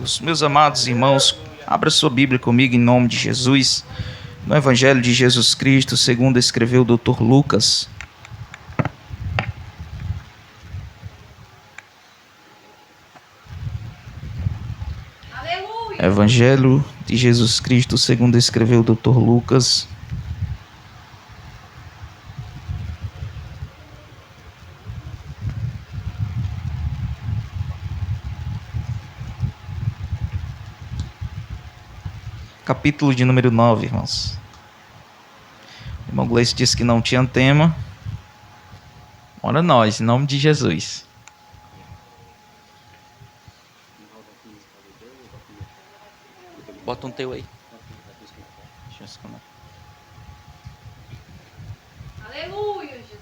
Deus. Meus amados irmãos, abra sua Bíblia comigo em nome de Jesus, no Evangelho de Jesus Cristo, segundo escreveu o Dr. Lucas. Aleluia. Evangelho de Jesus Cristo, segundo escreveu o Dr. Lucas. Capítulo de número 9, irmãos. O irmão Gleice disse que não tinha tema. Ora nós, em nome de Jesus. Bota um teu aí. Aleluia, Jesus.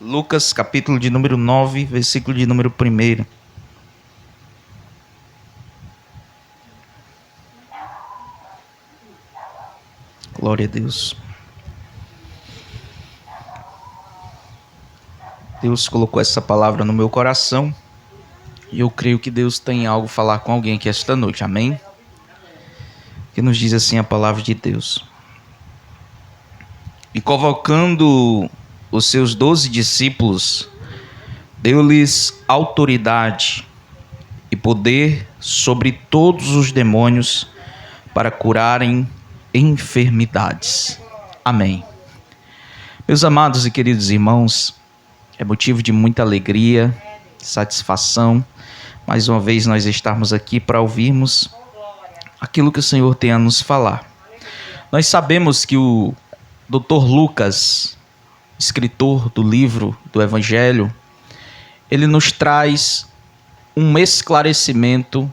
Lucas, capítulo de número 9, versículo de número 1. Glória a Deus. Deus colocou essa palavra no meu coração e eu creio que Deus tem algo a falar com alguém aqui esta noite, amém? Que nos diz assim a palavra de Deus. E convocando os seus 12 discípulos, deu-lhes autoridade e poder sobre todos os demônios para curarem enfermidades. Amém. Meus amados e queridos irmãos, é motivo de muita alegria, satisfação, mais uma vez nós estarmos aqui para ouvirmos aquilo que o Senhor tem a nos falar. Nós sabemos que o Dr. Lucas, escritor do livro do Evangelho, ele nos traz um esclarecimento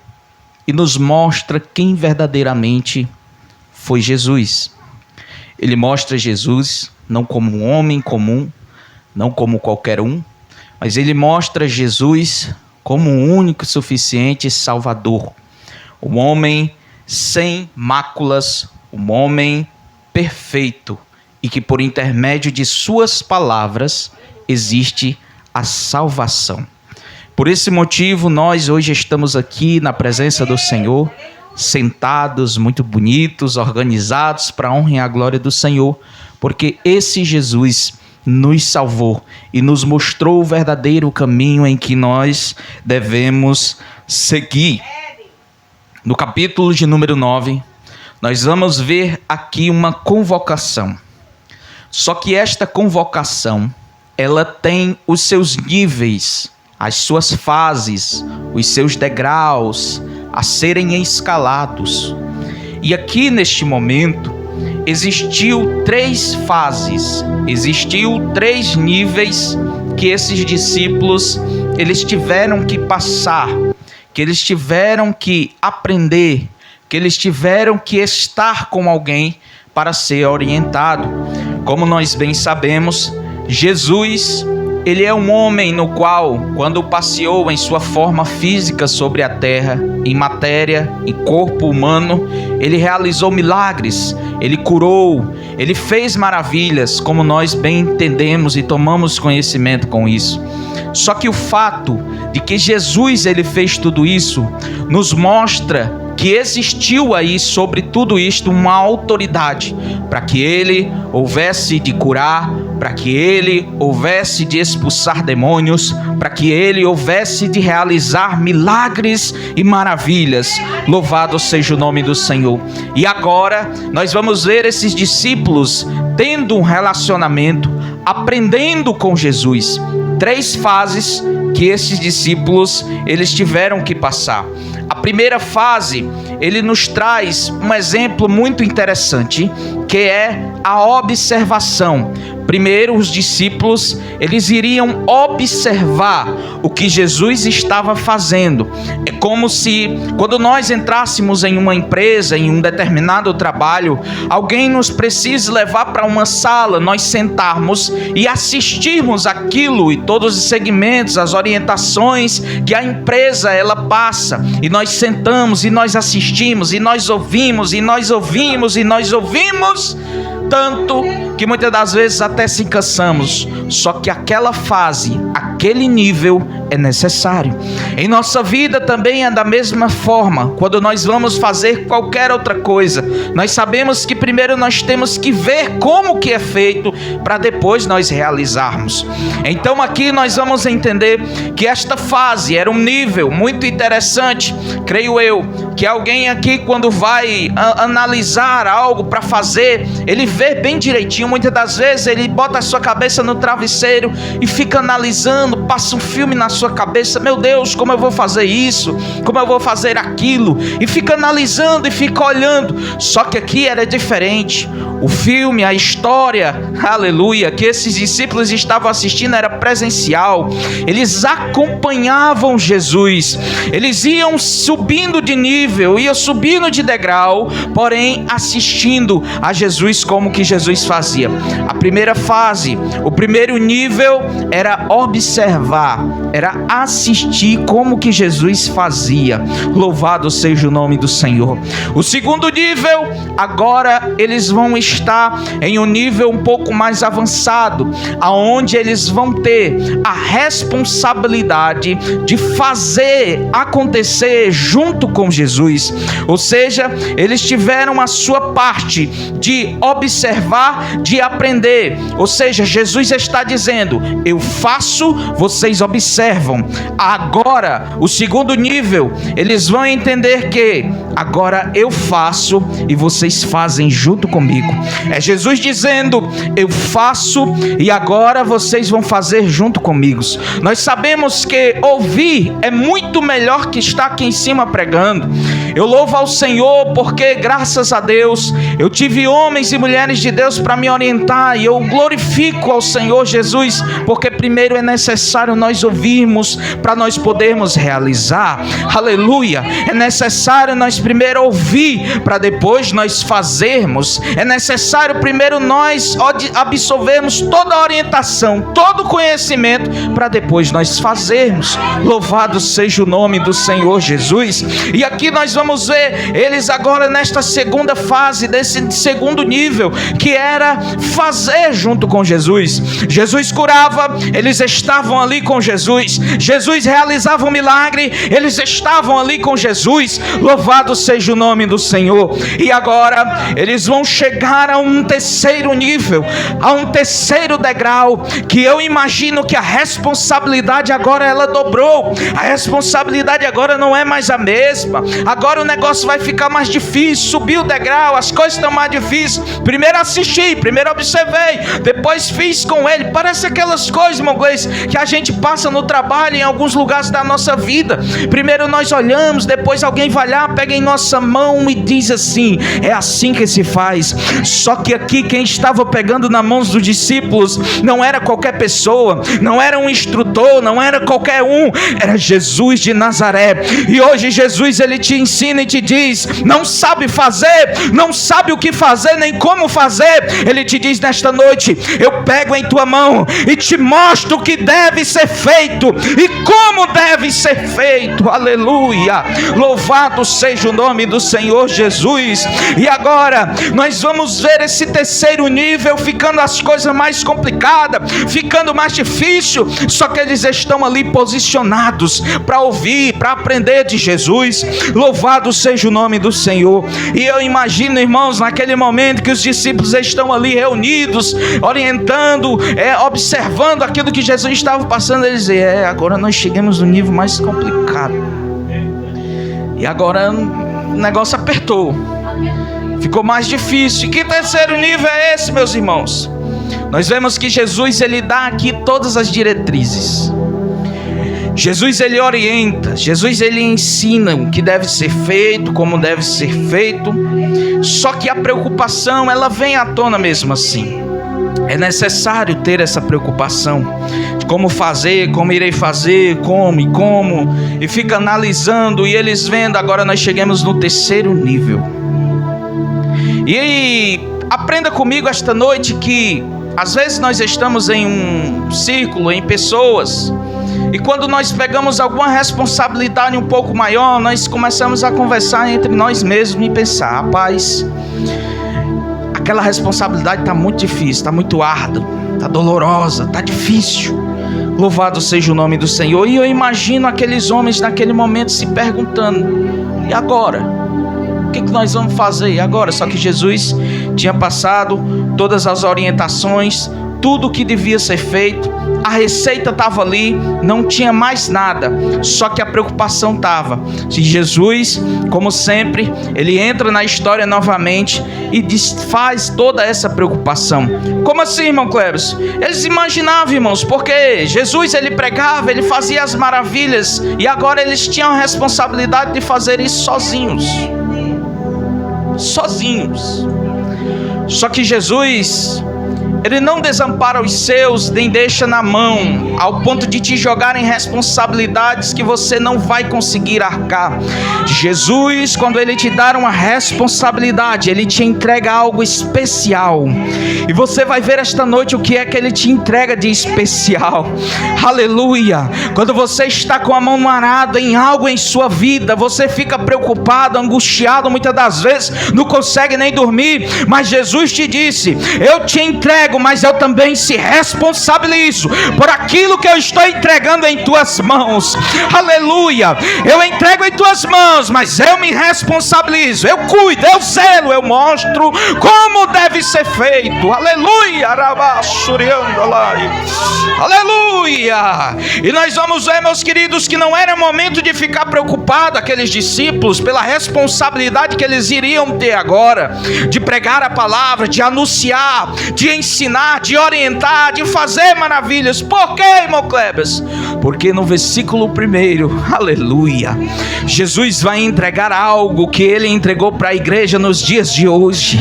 e nos mostra quem verdadeiramente foi Jesus. Ele mostra Jesus não como um homem comum, não como qualquer um, mas ele mostra Jesus como um único e suficiente Salvador. Um homem sem máculas, um homem perfeito e que por intermédio de suas palavras existe a salvação. Por esse motivo nós hoje estamos aqui na presença do Senhor, sentados, muito bonitos, organizados para a honra e a glória do Senhor, porque esse Jesus nos salvou e nos mostrou o verdadeiro caminho em que nós devemos seguir. No capítulo de número 9, nós vamos ver aqui uma convocação. Só que esta convocação, ela tem os seus níveis, as suas fases, os seus degraus a serem escalados. E aqui neste momento existiu 3 fases, existiu 3 níveis que esses discípulos eles tiveram que passar, que eles tiveram que aprender, que eles tiveram que estar com alguém para ser orientado. Como nós bem sabemos, Jesus, ele é um homem no qual, quando passeou em sua forma física sobre a terra, em matéria, em corpo humano, ele realizou milagres, ele curou, ele fez maravilhas, como nós bem entendemos e tomamos conhecimento com isso. Só que o fato de que Jesus ele fez tudo isso, nos mostra que existiu aí sobre tudo isto uma autoridade para que ele houvesse de curar, para que ele houvesse de expulsar demônios, para que ele houvesse de realizar milagres e maravilhas. Louvado seja o nome do Senhor. E agora nós vamos ver esses discípulos tendo um relacionamento, aprendendo com Jesus. 3 fases que esses discípulos eles tiveram que passar. A primeira fase, ele nos traz um exemplo muito interessante, que é a observação. Primeiro, os discípulos, eles iriam observar o que Jesus estava fazendo. É como se, quando nós entrássemos em uma empresa, em um determinado trabalho, alguém nos precise levar para uma sala, nós sentarmos e assistirmos aquilo e todos os segmentos, as orientações que a empresa ela passa. E nós sentamos e nós assistimos e nós ouvimos e nós ouvimos e nós ouvimos, tanto que muitas das vezes até se cansamos. Só que aquela fase, aquele nível é necessário. Em nossa vida também é da mesma forma. Quando nós vamos fazer qualquer outra coisa, nós sabemos que primeiro nós temos que ver como que é feito para depois nós realizarmos. Então aqui nós vamos entender que esta fase era um nível muito interessante. Creio eu que alguém aqui, quando vai analisar algo para fazer, ele vê bem direitinho. Muitas das vezes ele bota a sua cabeça no travesseiro e fica analisando, passa um filme na sua cabeça: meu Deus, como eu vou fazer isso, como eu vou fazer aquilo, e fica analisando e fica olhando. Só que aqui era diferente. O filme, a história, aleluia, que esses discípulos estavam assistindo era presencial. Eles acompanhavam Jesus, eles iam subindo de nível, iam subindo de degrau, porém assistindo a Jesus como que Jesus fazia. A primeira fase, o primeiro nível era observar, era assistir como que Jesus fazia. Louvado seja o nome do Senhor. O segundo nível, agora eles vão estar em um nível um pouco mais avançado, aonde eles vão ter a responsabilidade de fazer acontecer junto com Jesus. Ou seja, eles tiveram a sua parte de observar, de aprender. Ou seja, Jesus está dizendo: eu faço, vocês observam. Agora, o segundo nível, eles vão entender que agora eu faço e vocês fazem junto comigo. É Jesus dizendo: eu faço e agora vocês vão fazer junto comigo. Nós sabemos que ouvir é muito melhor que estar aqui em cima pregando. Eu louvo ao Senhor porque, graças a Deus, eu tive homens e mulheres de Deus para me orientar, e eu glorifico ao Senhor Jesus, porque primeiro é necessário nós ouvirmos para nós podermos realizar. Aleluia! É necessário nós primeiro ouvir para depois nós fazermos. É necessário primeiro nós absorvermos toda a orientação, todo o conhecimento, para depois nós fazermos. Louvado seja o nome do Senhor Jesus. E aqui nós vamos ver eles agora nesta segunda fase, desse segundo nível, que era fazer junto com Jesus. Jesus curava, eles estavam ali com Jesus. Jesus realizava um milagre, eles estavam ali com Jesus. Louvado seja o nome do Senhor. E agora eles vão chegar a um terceiro nível, a um terceiro degrau, que eu imagino que a responsabilidade agora ela dobrou. A responsabilidade agora não é mais a mesma. Agora o negócio vai ficar mais difícil. Subiu o degrau, as coisas estão mais difíceis. Primeiro assisti, primeiro observei, depois fiz com ele. Parece aquelas coisas, irmão Gleice, que a gente passa no trabalho, em alguns lugares da nossa vida. Primeiro nós olhamos, depois alguém vai lá, pega em nossa mão e diz assim: é assim que se faz. Só que aqui quem estava pegando na mão dos discípulos não era qualquer pessoa, não era um instrutor, não era qualquer um, era Jesus de Nazaré. E hoje Jesus ele te ensina e te diz: não sabe fazer, não sabe o que fazer nem como fazer. Ele te diz nesta noite: eu pego em tua mão e te mostro o que deve ser feito e como deve ser feito. Aleluia, louvado seja o nome do Senhor Jesus. E agora nós vamos ver esse terceiro nível ficando as coisas mais complicadas, ficando mais difícil. Só que eles estão ali posicionados para ouvir, para aprender de Jesus. Louvado seja o nome do Senhor. E eu imagino, irmãos, naquele momento que os discípulos estão ali reunidos, orientando, observando aquilo que Jesus estava passando. Eles dizem: agora nós chegamos no nível mais complicado. E agora o negócio apertou, ficou mais difícil. E que terceiro nível é esse, meus irmãos? Nós vemos que Jesus ele dá aqui todas as diretrizes. Jesus ele orienta, Jesus ele ensina o que deve ser feito, como deve ser feito. Só que a preocupação ela vem à tona mesmo assim. É necessário ter essa preocupação de como fazer, como irei fazer, como, e fica analisando e eles vendo. Agora nós chegamos no terceiro nível. E aprenda comigo esta noite que às vezes nós estamos em um círculo, em pessoas, e quando nós pegamos alguma responsabilidade um pouco maior, nós começamos a conversar entre nós mesmos e pensar: rapaz, aquela responsabilidade está muito difícil, está muito árdua, está dolorosa, está difícil. Louvado seja o nome do Senhor. E eu imagino aqueles homens naquele momento se perguntando: e agora? O que nós vamos fazer? E agora? Só que Jesus tinha passado todas as orientações, tudo o que devia ser feito, a receita estava ali, não tinha mais nada. Só que a preocupação estava. Se Jesus, como sempre, ele entra na história novamente e desfaz toda essa preocupação. Como assim, irmão Cleves? Eles imaginavam, irmãos, porque Jesus, ele pregava, ele fazia as maravilhas, e agora eles tinham a responsabilidade de fazer isso sozinhos. Só que Jesus, ele não desampara os seus, nem deixa na mão, ao ponto de te jogar em responsabilidades que você não vai conseguir arcar. Jesus, quando ele te dá uma responsabilidade, ele te entrega algo especial. E você vai ver esta noite o que é que ele te entrega de especial. Aleluia! Quando você está com a mão no arado em algo em sua vida, você fica preocupado, angustiado, muitas das vezes não consegue nem dormir. Mas Jesus te disse: eu te entrego, mas eu também se responsabilizo por aquilo que eu estou entregando em tuas mãos. Aleluia! Eu entrego em tuas mãos, mas eu me responsabilizo, eu cuido, eu zelo, eu mostro como deve ser feito. Aleluia! Aleluia! E nós vamos ver, meus queridos, que não era momento de ficar preocupado aqueles discípulos pela responsabilidade que eles iriam ter agora, de pregar a palavra, de anunciar, de ensinar, de orientar, de fazer maravilhas. Por quê, irmão Clebas? Porque no versículo 1, aleluia, Jesus vai entregar algo que ele entregou para a igreja nos dias de hoje.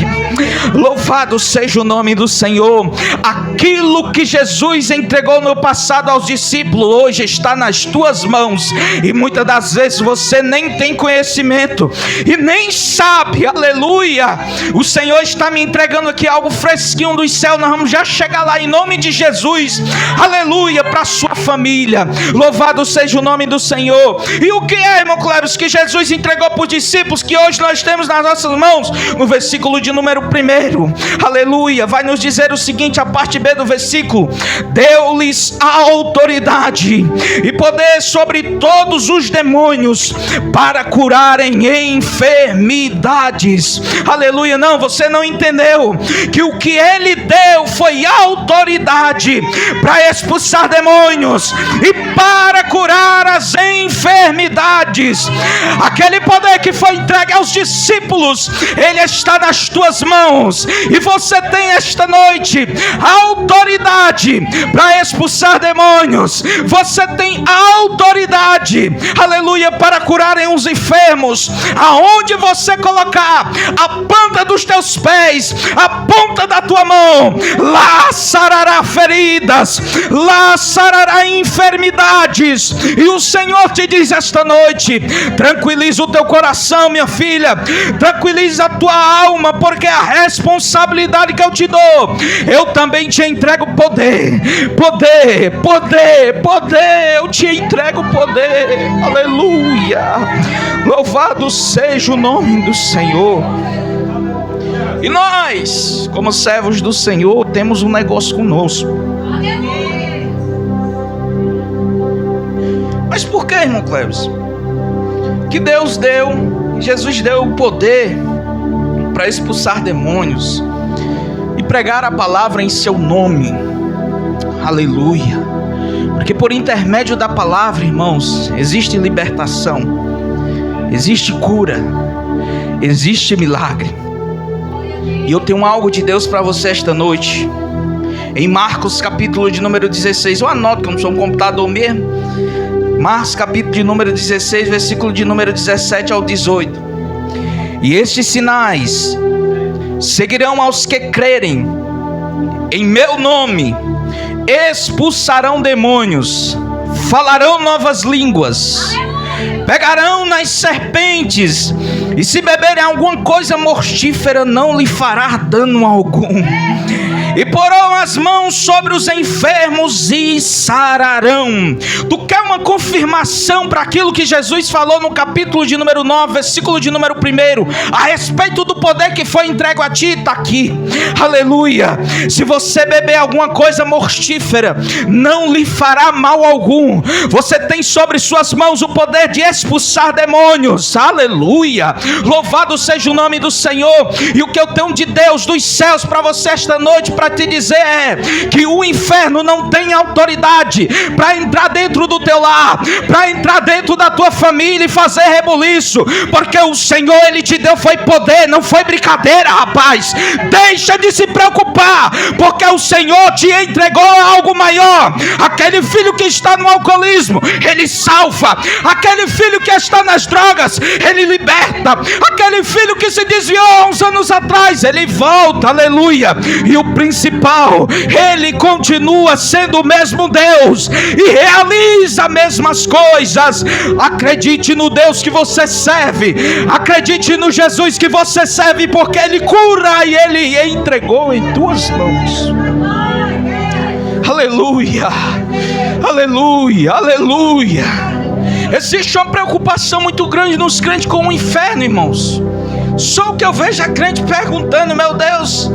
Louvado seja o nome do Senhor. Aquilo que Jesus entregou no passado aos discípulos, hoje está nas tuas mãos, e muitas das vezes você nem tem conhecimento e nem sabe. Aleluia! O Senhor está me entregando aqui algo fresquinho dos céus. Nós vamos já chegar lá em nome de Jesus. Aleluia! Para a sua família. Louvado seja o nome do Senhor. E o que é, irmão Cleves, que Jesus entregou para os discípulos, que hoje nós temos nas nossas mãos? No versículo de número 1, aleluia, vai nos dizer o seguinte, a parte B do versículo: deu-lhes a autoridade e poder sobre todos os demônios para curarem enfermidades. Aleluia! Não, você não entendeu que o que ele deu foi autoridade para expulsar demônios e para curar as enfermidades. Aquele poder que foi entregue aos discípulos, ele está nas tuas mãos, e você tem esta noite autoridade para expulsar demônios. Você tem autoridade, aleluia, para curarem os enfermos. Aonde você colocar a planta dos teus pés, a ponta da tua mão, lá sarará feridas, lá sarará enfermidades. E o Senhor te diz esta noite: tranquiliza o teu coração, minha filha, tranquiliza a tua alma, porque a responsabilidade que eu te dou, eu também te entrego poder, eu te entrego poder. Aleluia! Louvado seja o nome do Senhor. E nós, como servos do Senhor, temos um negócio conosco. Mas por que, irmão Cleves? Que Deus deu, Jesus deu o poder para expulsar demônios e pregar a palavra em seu nome. Aleluia! Porque por intermédio da palavra, irmãos, existe libertação, existe cura, existe milagre. E eu tenho algo de Deus para você esta noite. Em Marcos capítulo de número 16, eu anoto que eu não sou um computador mesmo. Marcos capítulo de número 16, versículo de número 17 ao 18. E estes sinais seguirão aos que crerem em meu nome: expulsarão demônios, falarão novas línguas, pegarão nas serpentes, e se beberem alguma coisa mortífera não lhe fará dano algum. e porão as mãos sobre os enfermos e sararão. Tu quer uma confirmação para aquilo que Jesus falou no capítulo de número 9, versículo de número 1, a respeito do poder que foi entregue a ti? Está aqui, aleluia. Se você beber alguma coisa mortífera, não lhe fará mal algum. Você tem sobre suas mãos o poder de expulsar demônios, aleluia. Louvado seja o nome do Senhor. E o que eu tenho de Deus dos céus para você esta noite, para te dizer, é que o inferno não tem autoridade para entrar dentro do teu lar, para entrar dentro da tua família e fazer rebuliço, porque o Senhor, Ele te deu foi poder, não foi brincadeira, rapaz. Deixa de se preocupar, porque o Senhor te entregou algo maior. Aquele filho que está no alcoolismo, Ele salva. Aquele filho que está nas drogas, Ele liberta. Aquele filho que se desviou há uns anos atrás, Ele volta, aleluia. E o principal, Ele continua sendo o mesmo Deus e realiza as mesmas coisas. Acredite no Deus que você serve, acredite no Jesus que você serve, porque Ele cura e Ele entregou em tuas mãos. Aleluia, aleluia, aleluia. Existe uma preocupação muito grande nos crentes com o inferno, irmãos. Só o que eu vejo é crente perguntando: meu Deus,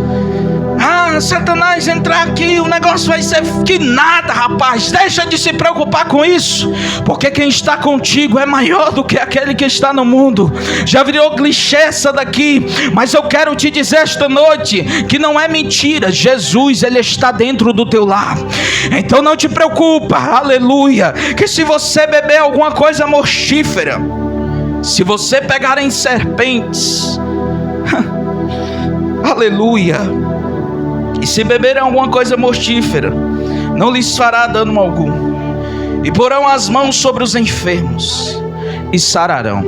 Satanás entrar aqui, o negócio vai ser que nada, rapaz. Deixa de se preocupar com isso, porque quem está contigo é maior do que aquele que está no mundo. Já virou clichê essa daqui, mas eu quero te dizer esta noite que não é mentira. Jesus, Ele está dentro do teu lar. Então não te preocupa, aleluia, que se você beber alguma coisa mortífera, se você pegar em serpentes, aleluia, e se beberem alguma coisa mortífera, não lhes fará dano algum. E porão as mãos sobre os enfermos e sararão.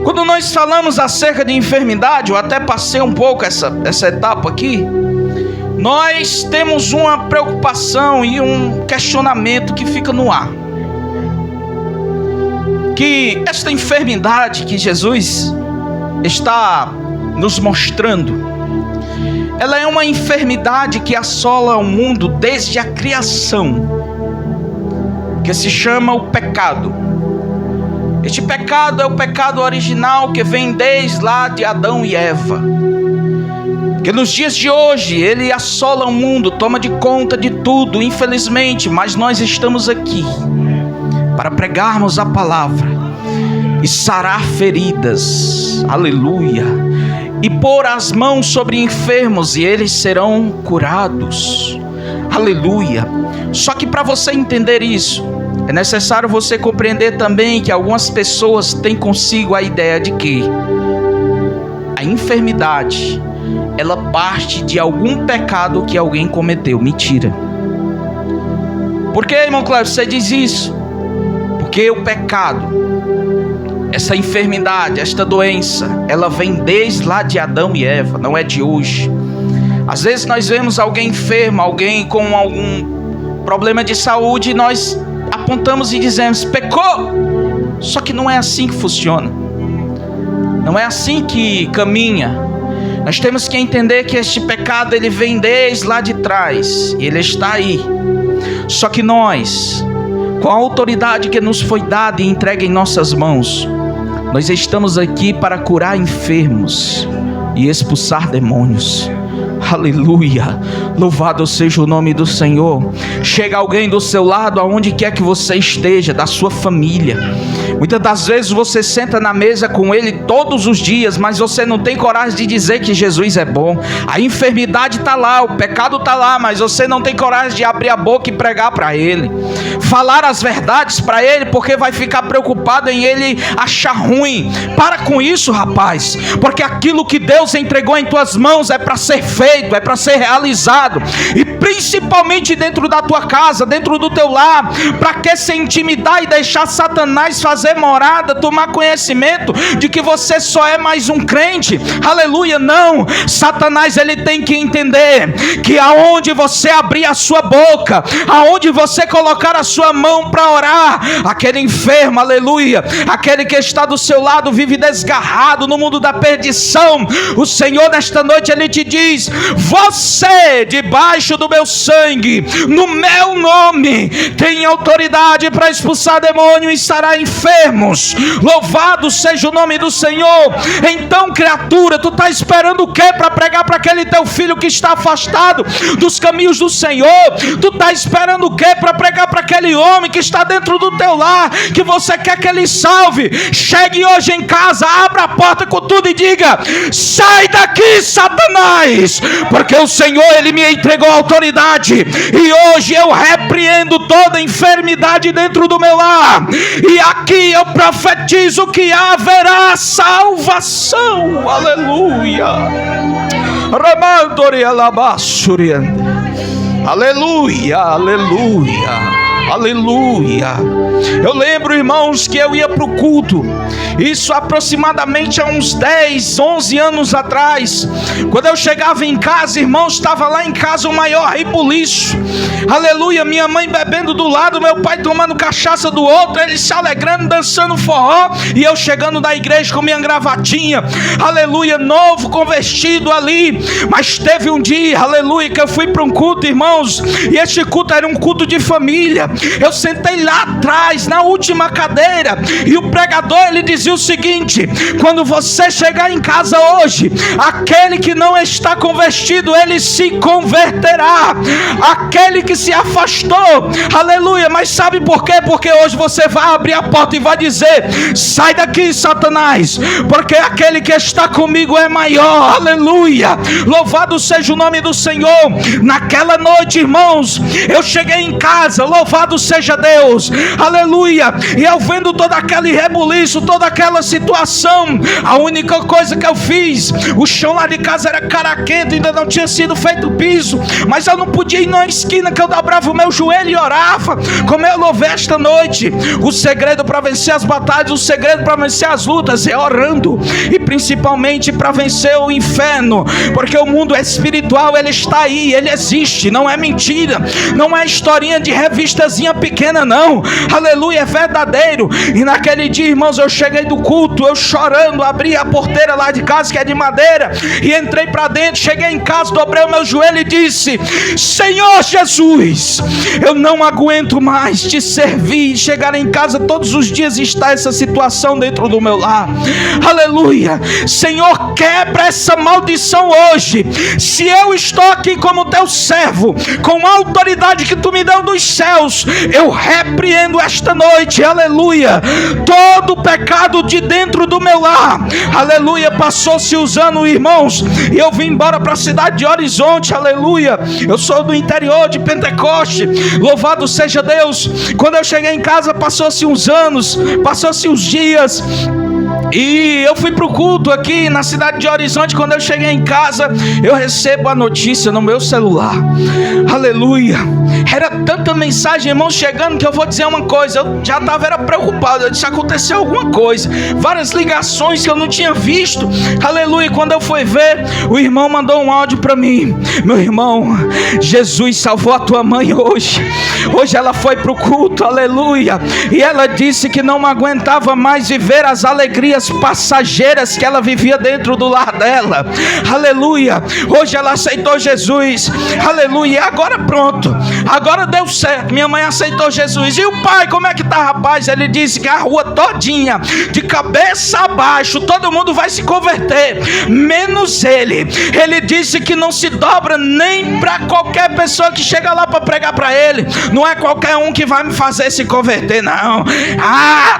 Quando nós falamos acerca de enfermidade, eu até passei um pouco essa etapa aqui, nós temos uma preocupação e um questionamento que fica no ar. Que esta enfermidade que Jesus está nos mostrando, ela é uma enfermidade que assola o mundo desde a criação, que se chama o pecado. Este pecado é o pecado original que vem desde lá de Adão e Eva, que nos dias de hoje ele assola o mundo, toma de conta de tudo, infelizmente. Mas nós estamos aqui para pregarmos a palavra e sarar feridas, aleluia, e pôr as mãos sobre enfermos e eles serão curados, aleluia. Só que para você entender isso, é necessário você compreender também que algumas pessoas têm consigo a ideia de que a enfermidade, ela parte de algum pecado que alguém cometeu. Mentira. Por que, irmão Cláudio, você diz isso? Porque o pecado, essa enfermidade, esta doença, ela vem desde lá de Adão e Eva, não é de hoje. Às vezes nós vemos alguém enfermo, alguém com algum problema de saúde, e nós apontamos e dizemos: pecou. Só que não é assim que funciona, não é assim que caminha. Nós temos que entender que este pecado, ele vem desde lá de trás, e ele está aí. Só que nós, com a autoridade que nos foi dada e entregue em nossas mãos, nós estamos aqui para curar enfermos e expulsar demônios. Aleluia, louvado seja o nome do Senhor. Chega alguém do seu lado, aonde quer que você esteja, da sua família. Muitas das vezes você senta na mesa com ele todos os dias, mas você não tem coragem de dizer que Jesus é bom. A enfermidade está lá, o pecado está lá, mas você não tem coragem de abrir a boca e pregar para ele, falar as verdades para ele, porque vai ficar preocupado em ele achar ruim. Para com isso, rapaz, porque aquilo que Deus entregou em tuas mãos é para ser feito, é para ser realizado. E principalmente dentro da tua casa, dentro do teu lar. Para que se intimidar e deixar Satanás fazer fazer morada, tomar conhecimento de que você só é mais um crente. Aleluia, não. Satanás, ele tem que entender que aonde você abrir a sua boca, aonde você colocar a sua mão para orar, aquele enfermo, aleluia, aquele que está do seu lado vive desgarrado no mundo da perdição. O Senhor nesta noite, ele te diz: você, debaixo do meu sangue, no meu nome, tem autoridade para expulsar demônio e sarar enfermos. Louvado seja o nome do Senhor. Então, criatura, tu está esperando o que para pregar para aquele teu filho que está afastado dos caminhos do Senhor? Tu está esperando o que para pregar para aquele homem que está dentro do teu lar, que você quer que ele salve? Chegue hoje em casa, abra a porta com tudo e diga: sai daqui, Satanás, porque o Senhor, ele me entregou a autoridade, e hoje eu repreendo toda enfermidade dentro do meu lar, e aqui eu profetizo que haverá salvação. Aleluia. Aleluia, aleluia. Aleluia. Eu lembro, irmãos, que eu ia para o culto, isso aproximadamente há uns 10, 11 anos atrás. Quando eu chegava em casa, irmãos, estava lá em casa o maior rebuliço. Aleluia, minha mãe bebendo do lado, meu pai tomando cachaça do outro, eles se alegrando, dançando forró, e eu chegando da igreja com minha gravatinha, aleluia, novo, convertido ali. Mas teve um dia, aleluia, que eu fui para um culto, irmãos, e este culto era um culto de família. Eu sentei lá atrás, na última cadeira, e o pregador, ele dizia o seguinte: quando você chegar em casa hoje, aquele que não está convertido, ele se converterá. Aquele que se afastou, aleluia, mas sabe por quê? Porque hoje você vai abrir a porta e vai dizer: sai daqui, Satanás, porque aquele que está comigo é maior. Aleluia, louvado seja o nome do Senhor. Naquela noite, irmãos, eu cheguei em casa, louvado seja Deus, aleluia, e eu vendo todo aquele rebuliço, toda aquela situação, a única coisa que eu fiz, o chão lá de casa era caraquento, ainda não tinha sido feito o piso, mas eu não podia ir na esquina que eu dobrava o meu joelho e orava, como eu louvei esta noite. O segredo para vencer as batalhas, o segredo para vencer as lutas é orando, e principalmente para vencer o inferno, porque o mundo espiritual, ele está aí, ele existe, não é mentira, não é historinha de revistazinha pequena, não, aleluia, é verdadeiro. E naquele dia, irmãos, eu cheguei do culto, eu chorando, abri a porteira lá de casa, que é de madeira, e entrei para dentro, cheguei em casa, dobrei o meu joelho e disse: Senhor Jesus, eu não aguento mais te servir, chegar em casa todos os dias e estar essa situação dentro do meu lar. Aleluia, Senhor, quebra essa maldição hoje. Se eu estou aqui como teu servo, com a autoridade que tu me deu dos céus, eu repreendo esta noite, aleluia, todo o pecado de dentro do meu lar. Aleluia, passou-se os anos, irmãos, e eu vim embora para a cidade de Horizonte. Aleluia, eu sou do interior de Pentecoste, louvado seja Deus. Quando eu cheguei em casa, passou-se uns anos, passou-se uns dias, e eu fui para o culto aqui na cidade de Horizonte. Quando eu cheguei em casa, eu recebo a notícia no meu celular. Aleluia, era tanta mensagem, irmãos, chegando, que eu vou dizer uma coisa, eu já estava preocupado. Eu disse: aconteceu alguma coisa, várias ligações que eu não tinha visto. Aleluia, quando eu fui ver, o irmão mandou um áudio para mim: meu irmão, Jesus salvou a tua mãe hoje ela foi para o culto, aleluia, e ela disse que não aguentava mais viver as alegrias passageiras que ela vivia dentro do lar dela. Aleluia, hoje ela aceitou Jesus. Aleluia, agora pronto, agora deu certo, minha mãe aceitou Jesus. E o pai, como é que tá, rapaz? Ele disse que a rua todinha, de cabeça abaixo, todo mundo vai se converter, menos ele. Ele disse que não se dobra nem para qualquer pessoa que chega lá para pregar para ele. Não é qualquer um que vai me fazer se converter, não.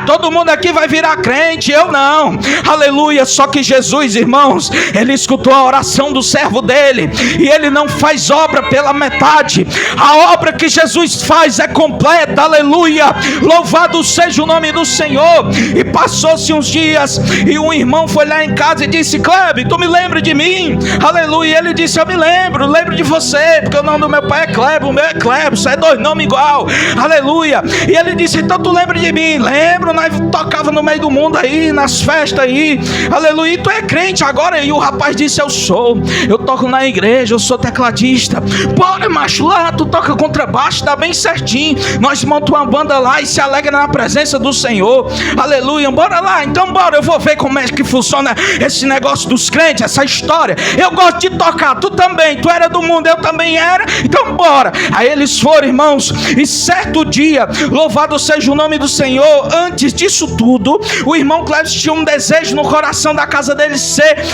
Todo mundo aqui vai virar crente, eu não. Aleluia, só que Jesus, irmãos, ele escutou a oração do servo dele, e ele não faz obra pela metade. A obra que Jesus faz é completa, aleluia, louvado seja o nome do Senhor. E passou-se uns dias, e um irmão foi lá em casa e disse: Kleber, tu me lembra de mim? Aleluia. Ele disse: eu me lembro de você, porque o nome do meu pai é Kleber, o meu é Kleber, isso é dois nomes igual, aleluia. E ele disse: então tu lembra de mim? Lembro, nós tocava no meio do mundo aí, nas festas aí, aleluia. E tu é crente agora? E o rapaz disse: eu toco na igreja, eu sou tecladista. Bora, macho, lá tu toca contrabaixo, dá bem certinho, nós montamos uma banda lá e se alegra na presença do Senhor, aleluia. Bora lá, então bora, eu vou ver como é que funciona esse negócio dos crentes, essa história. Eu gosto de tocar, tu também, tu era do mundo, eu também era, então bora. Aí eles foram, irmãos, e certo dia, louvado seja o nome do Senhor, antes disso tudo, o irmão Cleves tinha um desejo no coração da casa dele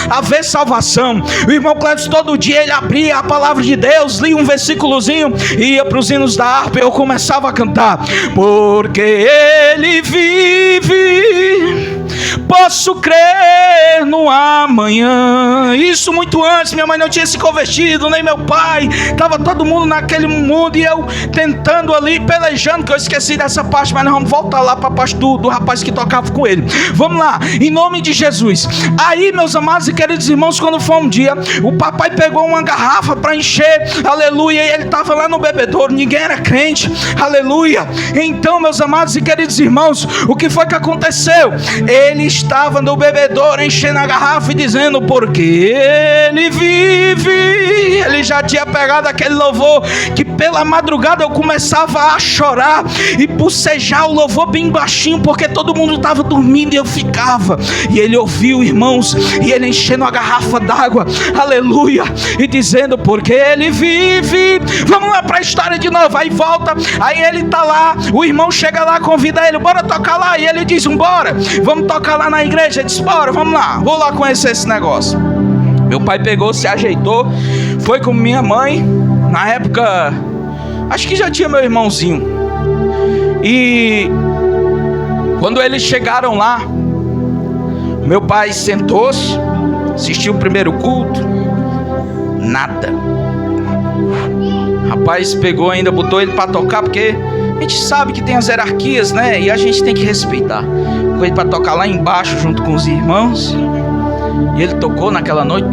haver salvação. O irmão Cleves todo dia ele abria a palavra de Deus, lia um versículozinho, ia para os hinos da harpa e eu começava a cantar: porque ele vive, posso crer no amanhã. Isso muito antes, minha mãe não tinha se convertido, nem meu pai, estava todo mundo naquele mundo, e eu tentando ali, pelejando, que eu esqueci dessa parte, mas nós vamos voltar lá para a parte do rapaz que tocava com ele. Vamos lá, em nome de Jesus. Aí, meus amados e queridos irmãos, quando foi um dia, o papai pegou uma garrafa para encher, aleluia, e ele estava lá no bebedouro, ninguém era crente, aleluia. Então, meus amados e queridos irmãos, o que foi que aconteceu? Ele estava no bebedouro enchendo a garrafa e dizendo: porque ele vive. Ele já tinha pegado aquele louvor que pela madrugada eu começava a chorar e bocejar o louvor bem baixinho, porque todo mundo estava dormindo e eu ficava. E ele ouviu, irmãos, e ele enchendo a garrafa d'água, aleluia, e dizendo: porque ele vive. Vamos lá para a história de novo. Aí volta, aí ele está lá, o irmão chega lá, convida ele: bora tocar lá. E ele diz: bora, vamos tocar lá na igreja. Ele disse: bora, vamos lá, vou lá conhecer esse negócio. Meu pai pegou, se ajeitou, foi com minha mãe. Na época, acho que já tinha meu irmãozinho. E quando eles chegaram lá, meu pai sentou-se, assistiu o primeiro culto, nada. Rapaz pegou ainda, botou ele para tocar, porque a gente sabe que tem as hierarquias, né? E a gente tem que respeitar. Foi ele para tocar lá embaixo junto com os irmãos. E ele tocou naquela noite,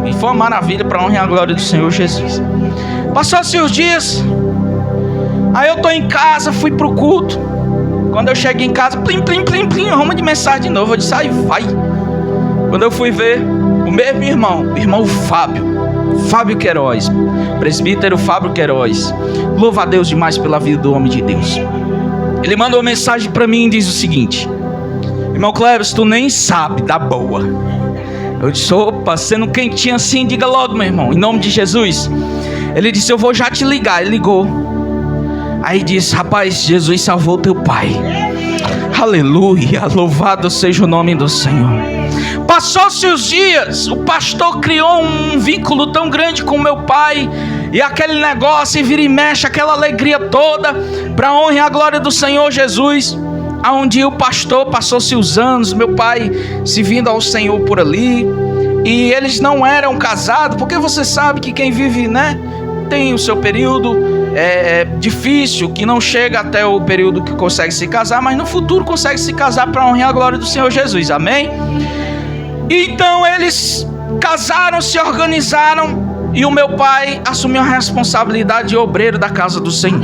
e foi uma maravilha, para a honra e a glória do Senhor Jesus. Passou-se os dias, aí eu tô em casa, fui pro culto. Quando eu cheguei em casa, plim, arruma de mensagem de novo. Eu disse: aí vai. Quando eu fui ver, o mesmo irmão, o irmão Fábio Queiroz, presbítero Fábio Queiroz, louva a Deus demais pela vida do homem de Deus. Ele mandou uma mensagem para mim e diz o seguinte: irmão Cleves, tu nem sabe da boa. Eu disse: opa, sendo quentinho assim, diga logo, meu irmão, em nome de Jesus. Ele disse: eu vou já te ligar. Ele ligou. Aí disse: rapaz, Jesus salvou teu pai. Aleluia, louvado seja o nome do Senhor. Passou-se os dias, o pastor criou um vínculo tão grande com meu pai, e aquele negócio, e vira e mexe, aquela alegria toda, para a honra e a glória do Senhor Jesus. Um dia o pastor, passou-se os anos, meu pai se vindo ao Senhor por ali, e eles não eram casados, porque você sabe que quem vive, né, tem o seu período difícil, que não chega até o período que consegue se casar, mas no futuro consegue se casar para a honra e a glória do Senhor Jesus, amém? Então eles casaram, se organizaram, e o meu pai assumiu a responsabilidade de obreiro da casa do Senhor.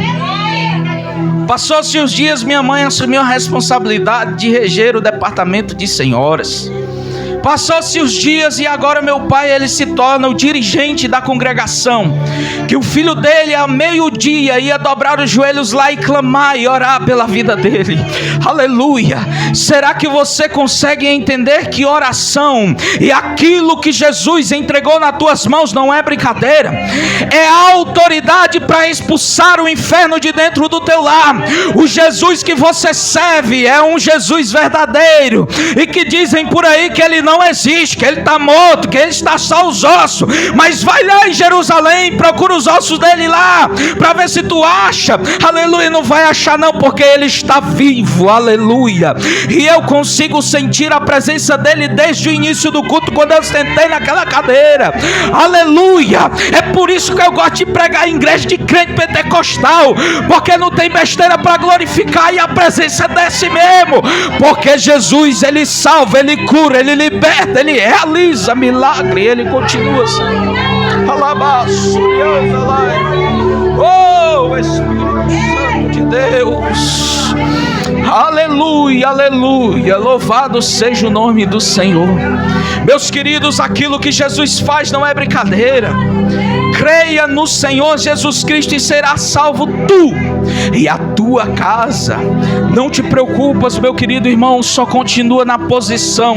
Passou-se os dias, minha mãe assumiu a responsabilidade de reger o departamento de senhoras. Passou-se os dias e agora meu pai, ele se torna o dirigente da congregação, que o filho dele a meio-dia ia dobrar os joelhos lá e clamar e orar pela vida dele. Aleluia. Será que você consegue entender que oração e aquilo que Jesus entregou nas tuas mãos não é brincadeira? É a autoridade para expulsar o inferno de dentro do teu lar. O Jesus que você serve é um Jesus verdadeiro, e que dizem por aí que ele não não existe, que ele está morto, que ele está só os ossos. Mas vai lá em Jerusalém, procura os ossos dele lá, para ver se tu acha. Aleluia, não vai achar não, porque ele está vivo. Aleluia. E eu consigo sentir a presença dele desde o início do culto, quando eu sentei naquela cadeira. Aleluia. É por isso que eu gosto de pregar em igreja de crente pentecostal, porque não tem besteira para glorificar, e a presença desce mesmo, porque Jesus, ele salva, ele cura, ele liberta, ele realiza milagre, ele continua assim. Oh, Espírito Santo de Deus, aleluia, aleluia, louvado seja o nome do Senhor. Meus queridos, aquilo que Jesus faz não é brincadeira. Creia no Senhor Jesus Cristo e será salvo tu e a tua casa. Não te preocupas, meu querido irmão, só continua na posição,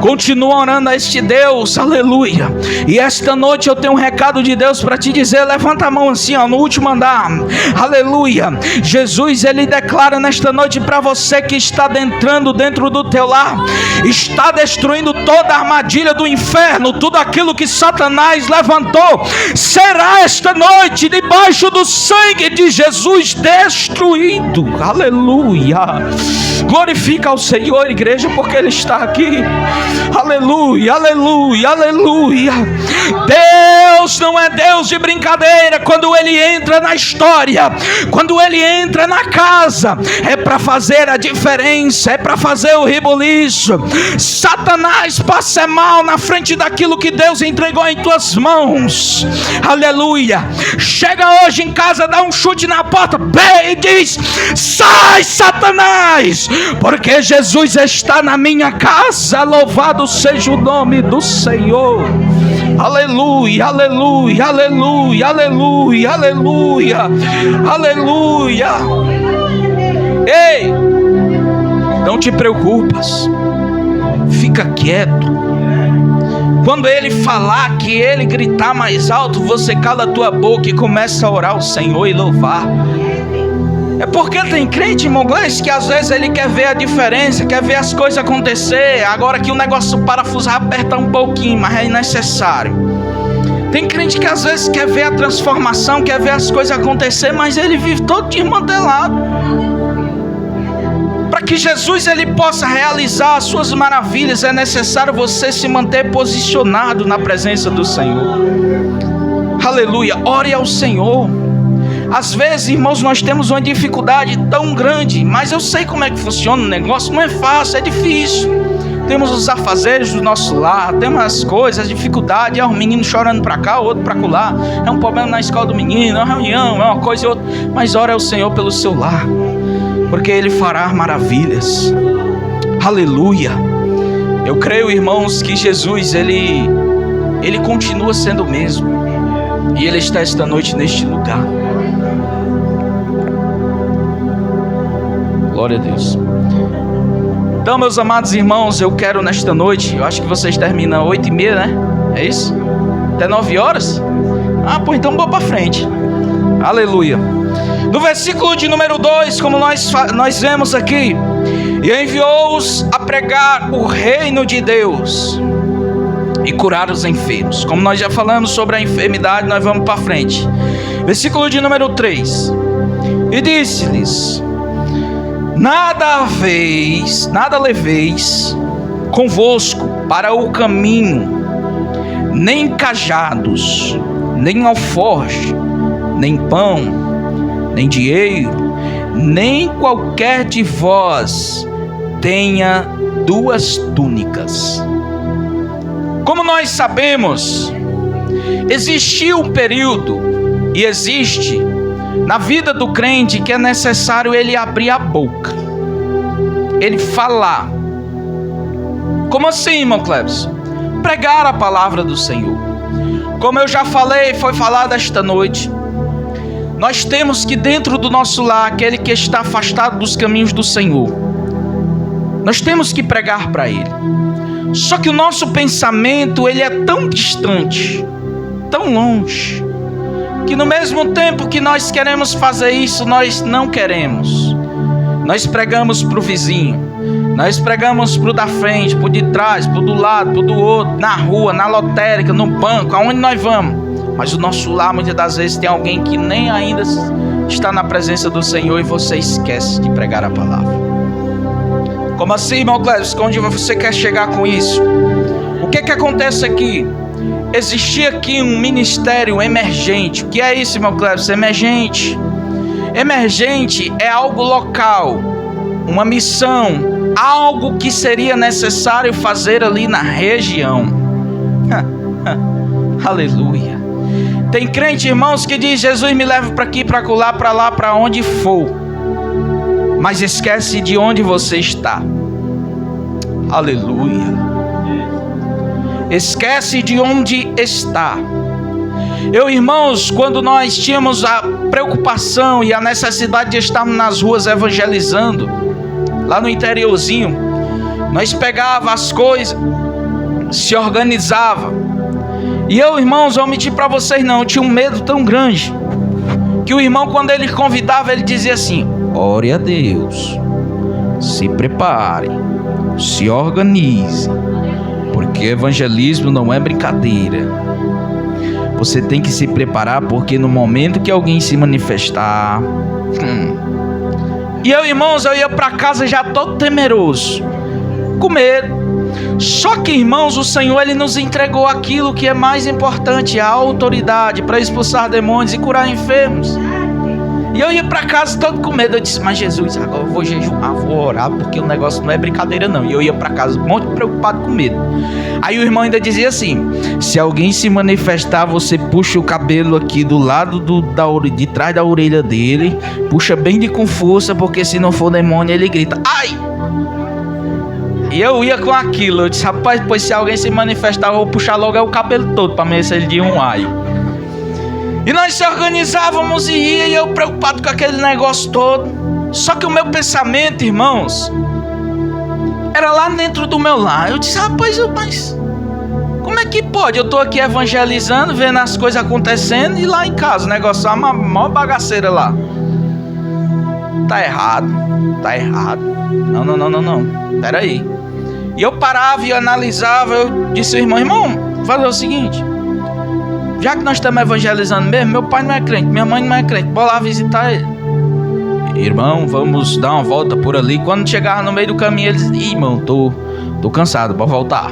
continua orando a este Deus, aleluia. E esta noite eu tenho um recado de Deus para te dizer. Levanta a mão assim, ó, no último andar, aleluia. Jesus, ele declara nesta noite para você que está entrando dentro do teu lar, está destruindo toda a armadilha do inferno, tudo aquilo que Satanás levantou, será esta noite debaixo do sangue de Jesus destruído. Aleluia. Glorifica ao Senhor, igreja, porque ele está aqui. Aleluia, aleluia, aleluia. Deus não é Deus de brincadeira. Quando ele entra na história, quando ele entra na casa, é para fazer a diferença, é para fazer o rebuliço. Satanás passa mal na frente daquilo que Deus entregou em tuas mãos. Aleluia. Chega hoje em casa, dá um chute na porta, bem, e diz: sai, Satanás, porque Jesus está na minha casa. Louvado seja o nome do Senhor. Aleluia, aleluia, aleluia, aleluia, aleluia, aleluia. Ei, não te preocupas, fica quieto. Quando ele falar, que ele gritar mais alto, você cala a tua boca e começa a orar ao Senhor e louvar. É porque tem crente, irmão Gleice, que às vezes ele quer ver a diferença, quer ver as coisas acontecer. Agora que o negócio parafusar, aperta um pouquinho, mas é necessário. Tem crente que às vezes quer ver a transformação, quer ver as coisas acontecer, mas ele vive todo desmantelado. Para que Jesus ele possa realizar as suas maravilhas, é necessário você se manter posicionado na presença do Senhor. Aleluia, ore ao Senhor. Às vezes, irmãos, nós temos uma dificuldade tão grande, mas eu sei como é que funciona o negócio. Não é fácil, é difícil. Temos os afazeres do nosso lar, temos as coisas, as dificuldades, é um menino chorando para cá, outro para lá, é um problema na escola do menino, é uma reunião, é uma coisa e outra. Mas ore ao Senhor pelo seu lar, porque Ele fará maravilhas. Aleluia. Eu creio, irmãos, que Jesus, Ele continua sendo o mesmo, e Ele está esta noite neste lugar. Glória a Deus. Então, meus amados irmãos, eu quero nesta noite, eu acho que vocês terminam 8h30, né? É isso? Até 9 horas? Ah, pô, então vamos para frente. Aleluia. No versículo de número 2, como nós vemos aqui: e enviou-os a pregar o reino de Deus e curar os enfermos. Como nós já falamos sobre a enfermidade, nós vamos para frente. Versículo de número 3: e disse-lhes: nada leveis convosco para o caminho, nem cajados, nem alforje, nem pão, nem dinheiro, nem qualquer de vós tenha 2 túnicas. Como nós sabemos, existiu um período, e existe, na vida do crente, que é necessário ele abrir a boca, ele falar. Como assim, irmão Cleves? Pregar a palavra do Senhor. Como eu já falei, foi falado esta noite, nós temos que dentro do nosso lar, aquele que está afastado dos caminhos do Senhor, nós temos que pregar para ele. Só que o nosso pensamento, ele é tão distante, tão longe, que no mesmo tempo que nós queremos fazer isso, nós não queremos. Nós pregamos para o vizinho, Nós pregamos pro da frente, pro de trás, pro do lado, pro do outro, na rua, na lotérica, no banco, aonde nós vamos. Mas o nosso lar, muitas das vezes, tem alguém que nem ainda está na presença do Senhor e você esquece de pregar a palavra. Como assim, irmão Clévis? Onde você quer chegar com isso? O que acontece aqui? Existia aqui um ministério emergente. O que é isso, irmão Clévis? Emergente. Emergente é algo local, uma missão, algo que seria necessário fazer ali na região. Aleluia. Tem crente, irmãos, que diz: Jesus me leva para aqui, para acolá, para lá, para onde for, mas esquece de onde você está. Aleluia. Esquece de onde está. Irmãos, quando nós tínhamos a preocupação e a necessidade de estarmos nas ruas evangelizando, lá no interiorzinho, nós pegava as coisas, se organizava. E irmãos, vou mentir para vocês não, eu tinha um medo tão grande, que o irmão, quando ele convidava, ele dizia assim: ore a Deus, se prepare, se organize, porque evangelismo não é brincadeira. Você tem que se preparar, porque no momento que alguém se manifestar... E irmãos, eu ia para casa já todo temeroso, com medo. Só que, irmãos, o Senhor, Ele nos entregou aquilo que é mais importante, a autoridade para expulsar demônios e curar enfermos. E eu ia para casa todo com medo. Eu disse: mas Jesus, agora eu vou jejuar, vou orar, porque o negócio não é brincadeira não. E eu ia para casa muito preocupado, com medo. Aí o irmão ainda dizia assim: se alguém se manifestar, você puxa o cabelo aqui do lado de trás da orelha dele, puxa bem com força, porque se não for demônio, ele grita: ai! E eu ia com aquilo. Eu disse: rapaz, pois se alguém se manifestar, eu vou puxar logo o cabelo todo para ver se ele diz um ai. E nós se organizávamos e ia, e eu preocupado com aquele negócio todo. Só que o meu pensamento, irmãos, era lá dentro do meu lar. Eu disse: rapaz, mas como é que pode? Eu tô aqui evangelizando, vendo as coisas acontecendo, e lá em casa o negócio é uma maior bagaceira lá. Tá errado. Não. Pera aí. E eu parava e analisava. Eu disse: irmão, fazer o seguinte: já que nós estamos evangelizando mesmo, meu pai não é crente, minha mãe não é crente, bora lá visitar ele. Irmão, vamos dar uma volta por ali. Quando chegava no meio do caminho, eles: irmão, tô cansado, bora voltar.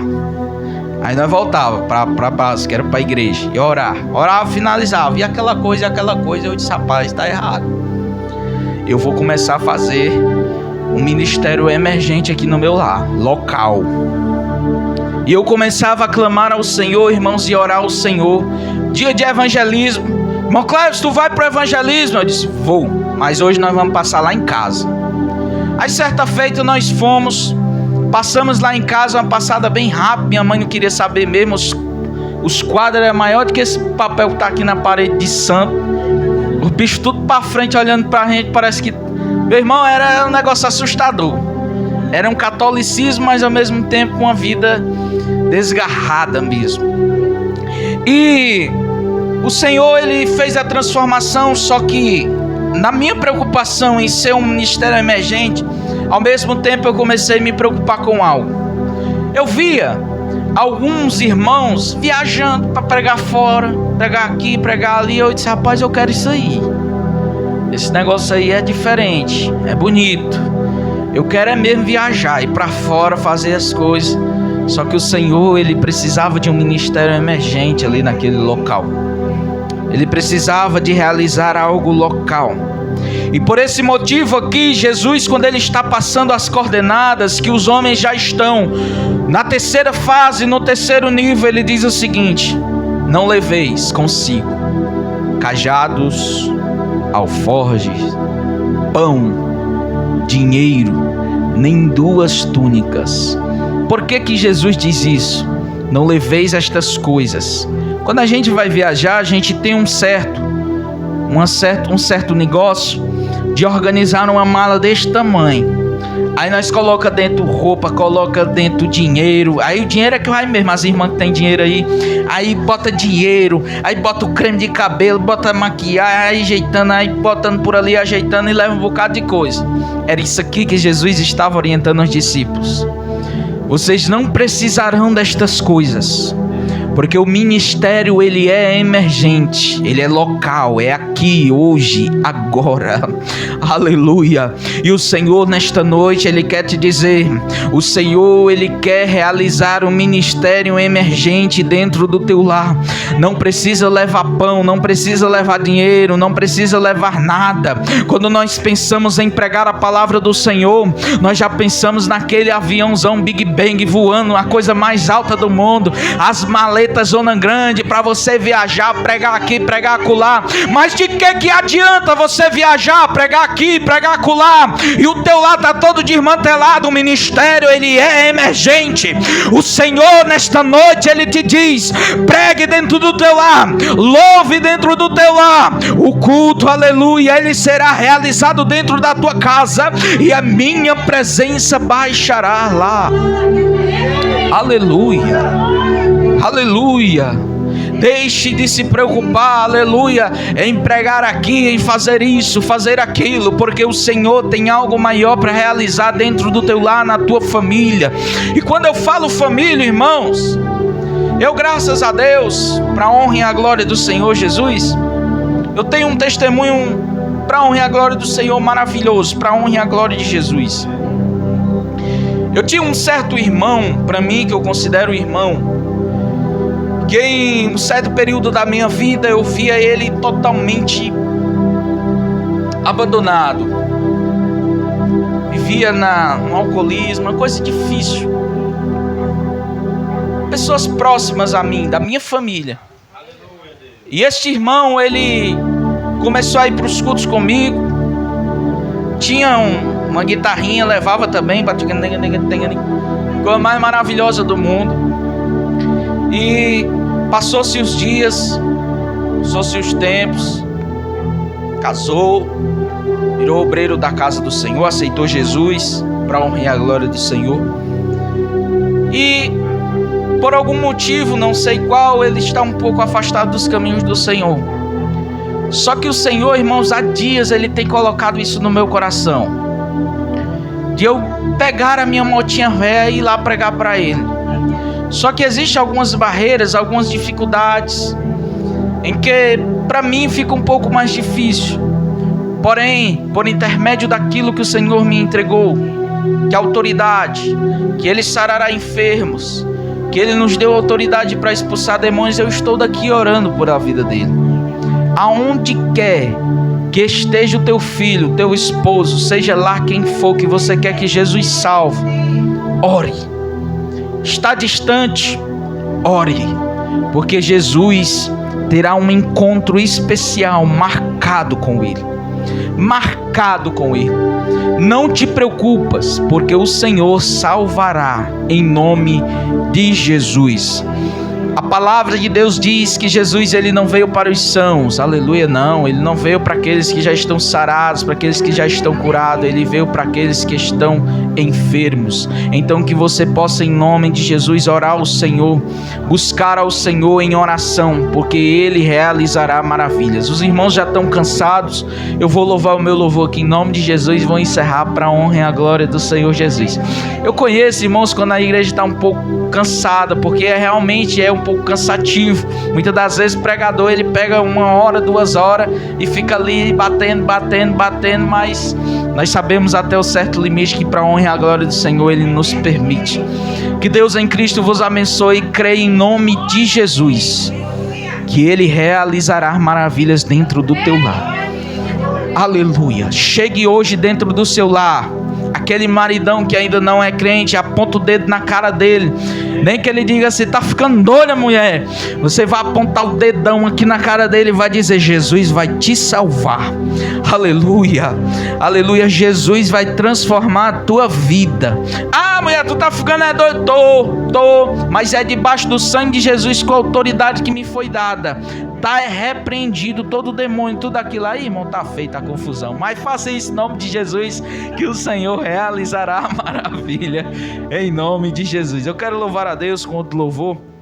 Aí nós voltava pra base, que era pra igreja, e orava, finalizava, e aquela coisa, eu disse: rapaz, tá errado. Eu vou começar a fazer um ministério emergente aqui no meu lar, local. E eu começava a clamar ao Senhor, irmãos, e orar ao Senhor. Dia de evangelismo: irmão Clévis, tu vai pro evangelismo? Eu disse: vou, mas hoje nós vamos passar lá em casa. Aí certa feita nós passamos lá em casa, uma passada bem rápida. Minha mãe não queria saber mesmo, os quadros eram maiores do que esse papel que tá aqui na parede de santo. Os bichos tudo pra frente olhando pra gente, parece que... Meu irmão, era um negócio assustador. Era um catolicismo, mas ao mesmo tempo uma vida desgarrada mesmo. E o Senhor, Ele fez a transformação. Só que na minha preocupação em ser um ministério emergente, ao mesmo tempo eu comecei a me preocupar com algo. Eu via alguns irmãos viajando para pregar fora, pregar aqui, pregar ali. Eu disse: rapaz, eu quero isso aí. Esse negócio aí é diferente, é bonito. Eu quero mesmo viajar, ir para fora, fazer as coisas. Só que o Senhor, Ele precisava de um ministério emergente ali naquele local. Ele precisava de realizar algo local. E por esse motivo aqui, Jesus, quando Ele está passando as coordenadas, que os homens já estão na terceira fase, no terceiro nível, Ele diz o seguinte: não leveis consigo cajados, alforjes, pão, dinheiro, nem 2 túnicas. Por que Jesus diz isso? Não leveis estas coisas. Quando a gente vai viajar, a gente tem um certo negócio de organizar uma mala deste tamanho. Aí nós coloca dentro roupa, coloca dentro dinheiro. Aí o dinheiro é que vai mesmo, as irmãs que tem dinheiro aí. Aí bota dinheiro, aí bota o creme de cabelo, bota maquiagem, aí ajeitando, aí botando por ali, ajeitando e leva um bocado de coisa. Era isso aqui que Jesus estava orientando os discípulos. Vocês não precisarão destas coisas, porque o ministério ele é emergente, ele é local, é aqui, hoje, agora. Aleluia. E o Senhor nesta noite ele quer te dizer, o Senhor ele quer realizar um ministério emergente dentro do teu lar. Não precisa levar pão, não precisa levar dinheiro, não precisa levar nada. Quando nós pensamos em pregar a palavra do Senhor, nós já pensamos naquele aviãozão Big Bang voando, a coisa mais alta do mundo, as maletas zona grande para você viajar, pregar aqui, pregar acolá. Mas de que adianta você viajar, pregar aqui, pregar acolá, e o teu lar está todo desmantelado? O ministério ele é emergente. O Senhor nesta noite ele te diz, pregue dentro do teu lar, louve dentro do teu lar. O culto, aleluia, ele será realizado dentro da tua casa, e a minha presença baixará lá. Aleluia, aleluia. Deixe de se preocupar, aleluia, em pregar aqui, em fazer isso, fazer aquilo, porque o Senhor tem algo maior para realizar dentro do teu lar, na tua família. E quando eu falo família, irmãos, eu, graças a Deus, para a honra e a glória do Senhor Jesus, eu tenho um testemunho para a honra e a glória do Senhor maravilhoso, para a honra e a glória de Jesus. Eu tinha um certo irmão, para mim, que eu considero irmão, que em um certo período da minha vida eu via ele totalmente abandonado. Vivia no alcoolismo, uma coisa difícil. Pessoas próximas a mim, da minha família. E este irmão, ele começou a ir para os cultos comigo. Tinha uma guitarrinha, levava também, coisa mais maravilhosa do mundo. E passou-se os dias, passou-se os tempos, casou, virou obreiro da casa do Senhor, aceitou Jesus para a honra e a glória do Senhor. E por algum motivo, não sei qual, ele está um pouco afastado dos caminhos do Senhor. Só que o Senhor, irmãos, há dias ele tem colocado isso no meu coração, de eu pegar a minha motinha velha e ir lá pregar para ele. Só que existem algumas barreiras, algumas dificuldades, em que para mim fica um pouco mais difícil. Porém, por intermédio daquilo que o Senhor me entregou, que a autoridade, que Ele sarará enfermos, que Ele nos deu autoridade para expulsar demônios, eu estou daqui orando por a vida dele. Aonde quer que esteja o teu filho, o teu esposo, seja lá quem for que você quer que Jesus salve, ore. Está distante, ore, porque Jesus terá um encontro especial marcado com ele. Marcado com ele. Não te preocupas, porque o Senhor salvará em nome de Jesus. A palavra de Deus diz que Jesus ele não veio para os sãos, aleluia, não. Ele não veio para aqueles que já estão sarados, para aqueles que já estão curados. Ele veio para aqueles que estão enfermos. Então que você possa em nome de Jesus orar ao Senhor, buscar ao Senhor em oração, porque Ele realizará maravilhas. Os irmãos já estão cansados, eu vou louvar o meu louvor aqui em nome de Jesus e vou encerrar para a honra e a glória do Senhor Jesus. Eu conheço, irmãos, quando a igreja está um pouco cansada, porque realmente é um pouco cansativo. Muitas das vezes o pregador ele pega 1 hora, 2 horas e fica ali batendo, mas nós sabemos até o certo limite que para a honra e a glória do Senhor ele nos permite. Que Deus em Cristo vos abençoe. Creia em nome de Jesus que Ele realizará maravilhas dentro do teu lar. Aleluia. Chegue hoje dentro do seu lar. Aquele maridão que ainda não é crente, aponta o dedo na cara dele. Nem que ele diga assim, tá ficando doida, mulher. Você vai apontar o dedão aqui na cara dele e vai dizer, Jesus vai te salvar. Aleluia. Aleluia. Jesus vai transformar a tua vida. Ah, mulher, tu tá ficando doido? Tô. Mas é debaixo do sangue de Jesus com a autoridade que me foi dada. tá repreendido todo demônio, tudo aquilo aí, irmão, tá feita a confusão. Mas faça isso em nome de Jesus, que o Senhor realizará a maravilha, em nome de Jesus. Eu quero louvar a Deus com outro louvor.